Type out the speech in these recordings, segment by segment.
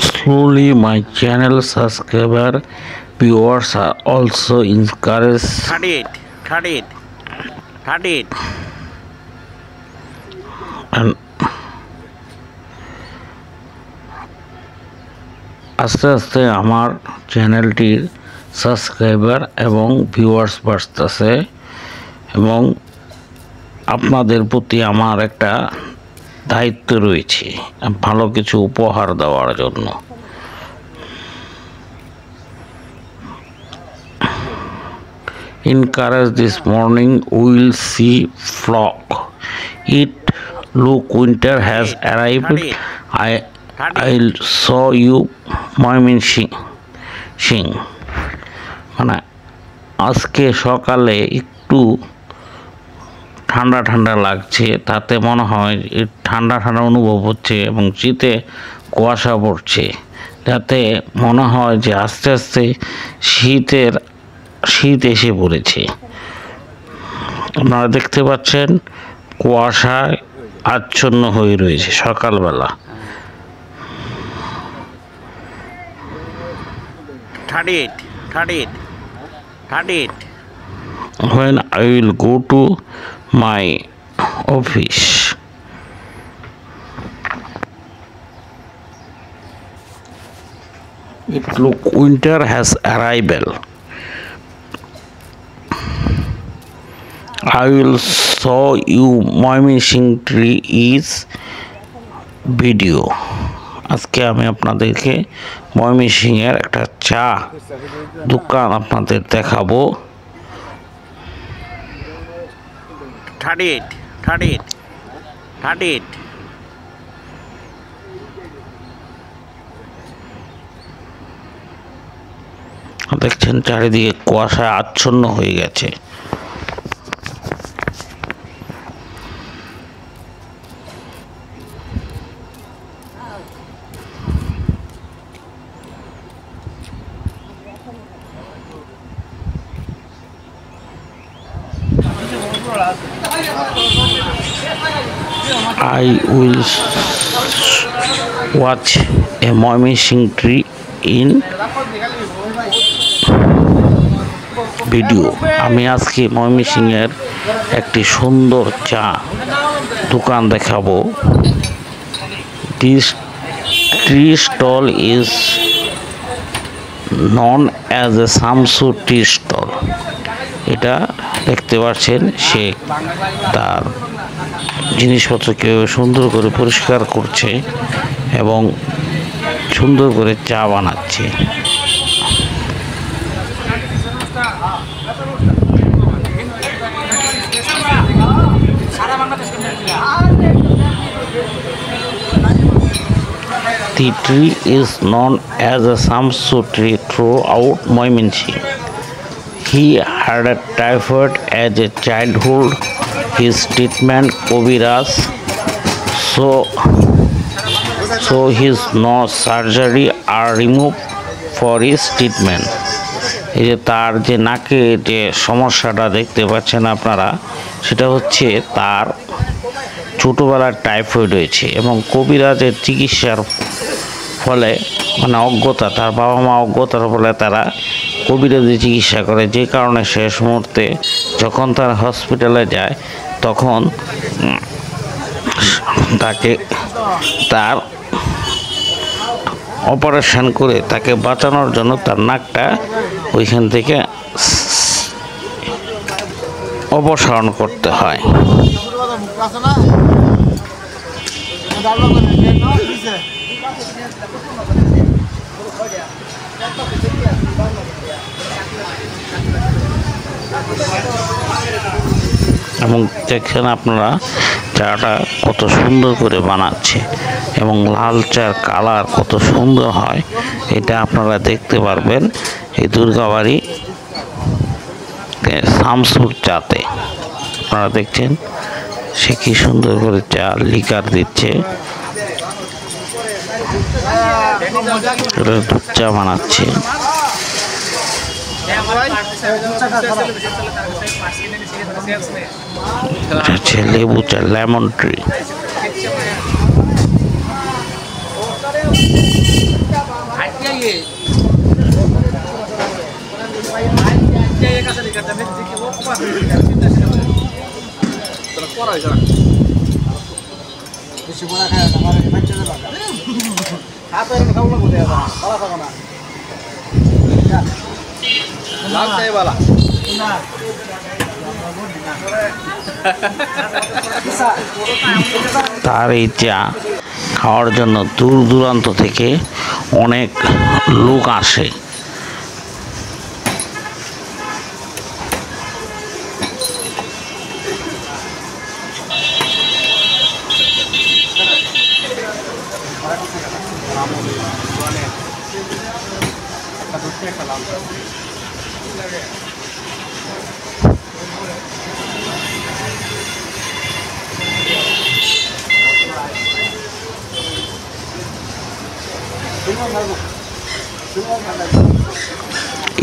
Slowly, my channel subscriber viewers are also encouraged 38 and আস্তে আস্তে আমার চ্যানেলটির সাবস্ক্রাইবার এবং ভিউয়ার্স বাড়তেছে এবং আপনাদের প্রতি আমার একটা দায়িত্ব রয়েছে ভালো কিছু উপহার দেওয়ার জন্য। Encourage this morning we'll see flock. It look winter has arrived. I'll show you Mymensingh. মানে আজকে সকালে একটু ঠান্ডা ঠান্ডা লাগছে, তাতে মনে হয় ঠান্ডা ঠান্ডা অনুভব হচ্ছে এবং শীতে কুয়াশা পড়ছে, যাতে মনে হয় যে আস্তে আস্তে শীত এসে পড়েছে। আপনারা দেখতে পাচ্ছেন কুয়াশায় আচ্ছন্ন হয়ে রয়েছে সকালবেলা। 38 When I will go to my office, it look winter has arrival. I will show you Mymensingh tree is video. আজকে আমি আপনাদেরকে ময়মনসিংহের একটা চা দোকান আপনাদের দেখাবো। 38 দেখছেন চারিদিকে কুয়াশায় আচ্ছন্ন হয়ে গেছে। I will watch a Mymensingh tree in video. আমি আজকে ময়মনসিংহের একটি সুন্দর চা দোকান দেখাবো। This tea stall is known as a Samsu tea stall. এটা দেখতে পাচ্ছেন সে তার জিনিসপত্র কিভাবে সুন্দর করে পরিষ্কার করছে এবং সুন্দর করে চা বানাচ্ছে। The tree is known as a Samsu tree throughout Mymensingh. He had a typhoid as a childhood. His treatment Kobiras, so his nose surgery are removed for his treatment. এই যে তার যে নাকে যে সমস্যাটা দেখতে পাচ্ছেন আপনারা, সেটা হচ্ছে তার ছোটোবেলার টাইফয়েড হয়েছে এবং কবিরাজের চিকিৎসার ফলে মানে অজ্ঞতা, তার বাবা মা অজ্ঞতার ফলে তারা কবিরাজি চিকিৎসা করে, যে কারণে শেষ মুহূর্তে যখন তারা হসপিটালে যায় তখন তাকে তার অপারেশন করে তাকে বাঁচানোর জন্য তার নাকটা ওইখান থেকে অপসারণ করতে হয়। এবং দেখছেন আপনারা চাটা কত সুন্দর করে বানাচ্ছে এবং লাল চার কালার কত সুন্দর হয়, এটা আপনারা দেখতে পারবেন এই দুর্গাবাড়ি শামসুর চাতে। আপনারা দেখছেন সে কি সুন্দর করে চা লিকার দিচ্ছে, দুধ চা বানাচ্ছে। লেবু চা, লেমন ট্রি। তার এই চা খাওয়ার জন্য দূর দূরান্ত থেকে অনেক লোক আসে।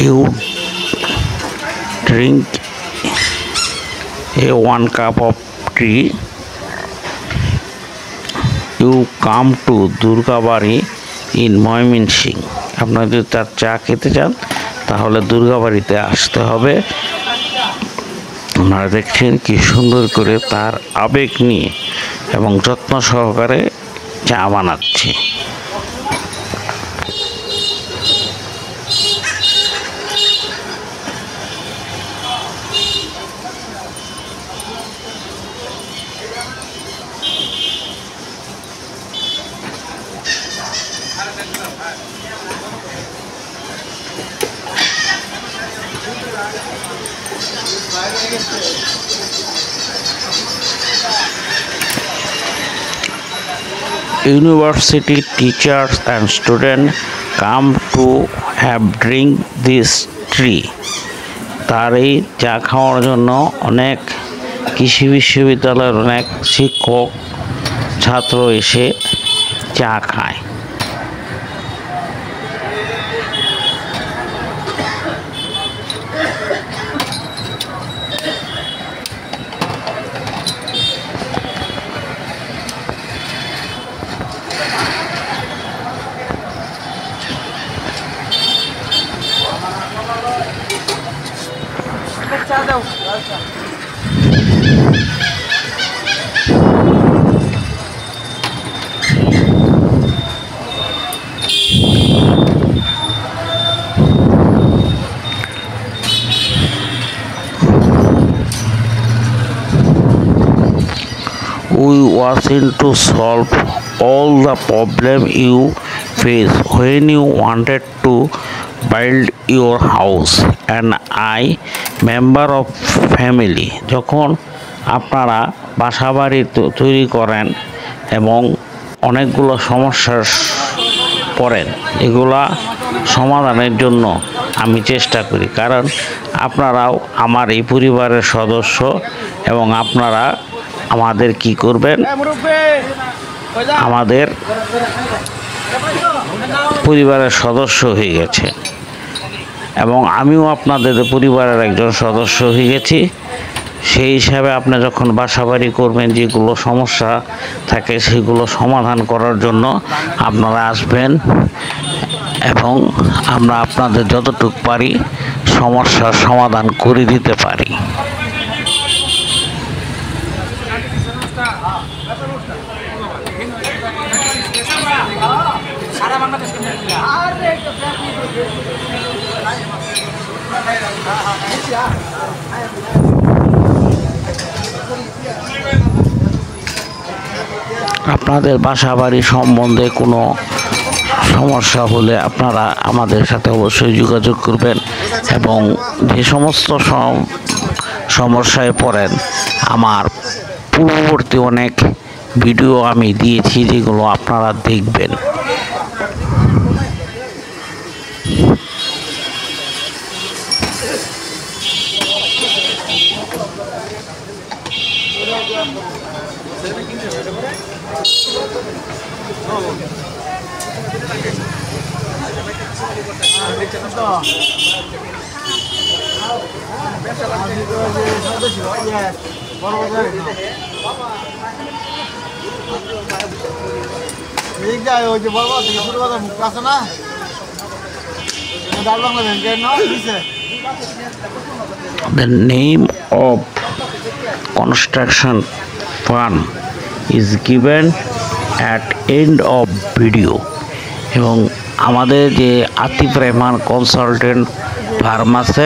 You drink a 1 cup of tea. You come to Durgabari in Mymensingh. আপনারা যদি তার চা খেতে চান তাহলে দুর্গাবাড়িতে আসতে হবে। আপনারা দেখছেন কি সুন্দর করে তার আবেগ নিয়ে এবং যত্ন সহকারে চা বানাচ্ছে। University teachers and students come to have drink this tea. তার এই চা খাওয়ার জন্য অনেক কৃষি বিশ্ববিদ্যালয়ের অনেক শিক্ষক ছাত্র এসে চা খায়। We was in to solve all the problem you face when you wanted to build your house and I member of family যখন আপনারা বাসাবাড়ি তৈরি করেন এবং অনেকগুলো সমস্যার পড়েন, এগুলা সমাধানের জন্য আমি চেষ্টা করি, কারণ আপনারাও আমার এই পরিবারের সদস্য এবং আপনারা আমাদের কি করবেন, আমাদের পরিবারের সদস্য হয়ে গেছে এবং আমিও আপনাদের পরিবারের একজন সদস্য হয়ে গেছি। সেই হিসাবে আপনি যখন বাসাবাড়ি করবেন, যেগুলো সমস্যা থাকে সেগুলো সমাধান করার জন্য আপনারা আসবেন এবং আমরা আপনাদের যতটুকু পারি সমস্যার সমাধান করে দিতে পারি। আপনাদের বাসা বাড়ি সম্বন্ধে কোনো সমস্যা হলে আপনারা আমাদের সাথে অবশ্যই যোগাযোগ করবেন এবং যে সমস্ত সমস্যায় পড়েন, আমার পূর্ববর্তী অনেক ভিডিও আমি দিয়েছি যেগুলো আপনারা দেখবেন। ওই যে বলবো মুখ আছে না The name of construction firm is given at end of video এবং আমাদের যে আতিফ রহমান কনসালটেন্ট ফার্ম আছে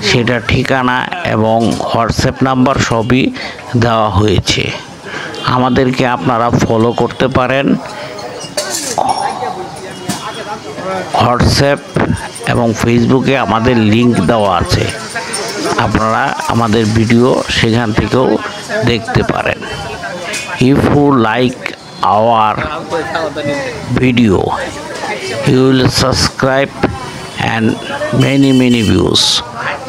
সেটার ঠিকানা এবং হোয়াটসঅ্যাপ নাম্বার সবই দেওয়া হয়েছে। আমাদেরকে আপনারা ফলো করতে পারেন হোয়াটসঅ্যাপ এবং ফেসবুকে আমাদের লিংক দেওয়া আছে, আপনারা আমাদের ভিডিও সেখান থেকেও দেখতে পারেন। If you like our video you will subscribe and many views.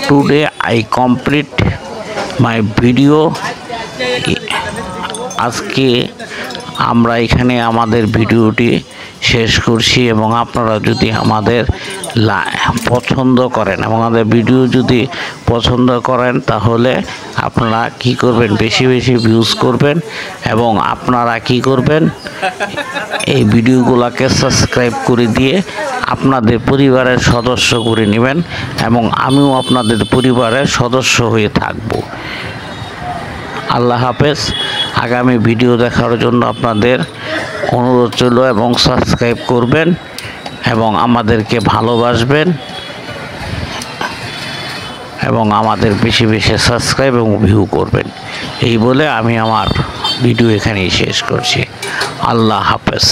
Today I complete my video. আজকে আমরা এখানে আমাদের ভিডিওটি শেষ করছি এবং আপনারা যদি আমাদের পছন্দ করেন এবং আমাদের ভিডিও যদি পছন্দ করেন তাহলে আপনারা কি করবেন, বেশি ভিউজ করবেন এবং আপনারা কি করবেন, এই ভিডিওগুলোকে সাবস্ক্রাইব করে দিয়ে আপনাদের পরিবারের সদস্য করে নেবেন এবং আমিও আপনাদের পরিবারের সদস্য হয়ে থাকব। আল্লাহ হাফেজ। আগামী ভিডিও দেখার জন্য আপনাদের অনুরোধ রইল এবং সাবস্ক্রাইব করবেন এবং আমাদেরকে ভালোবাসবেন এবং আমাদের বেশি সাবস্ক্রাইব এবং ভিউ করবেন। এই বলে আমি আমার ভিডিও এখানেই শেষ করছি। আল্লাহ হাফেজ।